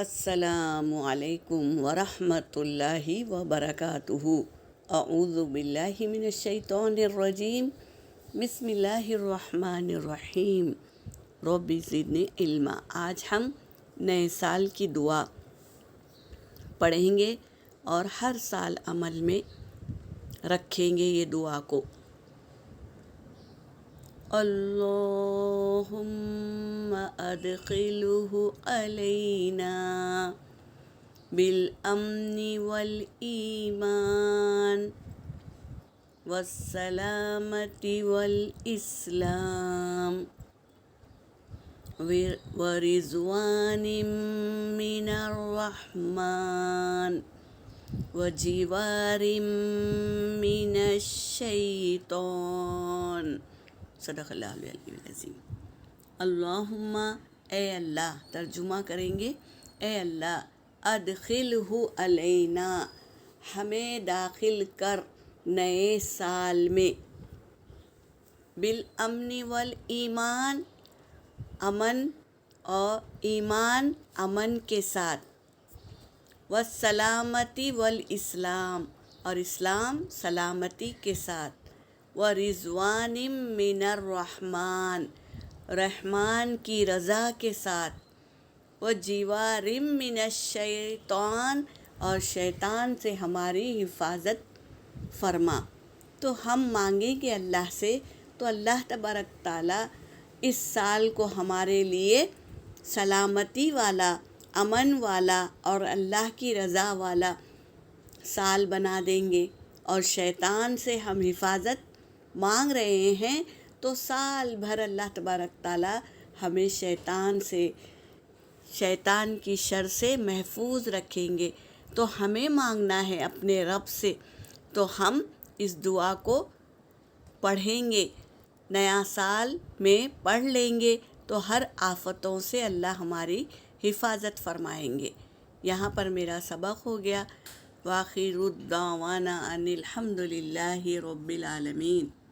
السلام علیکم ورحمۃ اللہ وبرکاتہ۔ اعوذ باللہ من الشیطان الرجیم، بسم اللہ الرحمن الرحیم۔ رب زدنی علما۔ آج ہم نئے سال کی دعا پڑھیں گے اور ہر سال عمل میں رکھیں گے یہ دعا کو۔ اللہم ادخلہ علینا بالامن والایمان والسلامة والاسلام ورضوان من الرحمن وجوار من الشیطان۔ صدق اللہ علیہ العظیم۔ اللہم، اے اللہ، ترجمہ کریں گے، اے اللہ، ادخلہ علینا، ہمیں داخل کر نئے سال میں، بالامن والایمان، امن اور ایمان، امن کے ساتھ، والسلامتی والاسلام، اور اسلام سلامتی کے ساتھ، ورضوان من الرحمن، رحمان کی رضا کے ساتھ، وجوار من الشیطان، اور شیطان سے ہماری حفاظت فرما۔ تو ہم مانگیں گے اللہ سے، تو اللہ تبارک تعالیٰ اس سال کو ہمارے لیے سلامتی والا، امن والا اور اللہ کی رضا والا سال بنا دیں گے۔ اور شیطان سے ہم حفاظت مانگ رہے ہیں، تو سال بھر اللہ تبارک تعالیٰ ہمیں شیطان کی شر سے محفوظ رکھیں گے۔ تو ہمیں مانگنا ہے اپنے رب سے، تو ہم اس دعا کو پڑھیں گے، نیا سال میں پڑھ لیں گے، تو ہر آفتوں سے اللہ ہماری حفاظت فرمائیں گے۔ یہاں پر میرا سبق ہو گیا۔ وآخر دعوانا ان الحمد للہ رب العالمین۔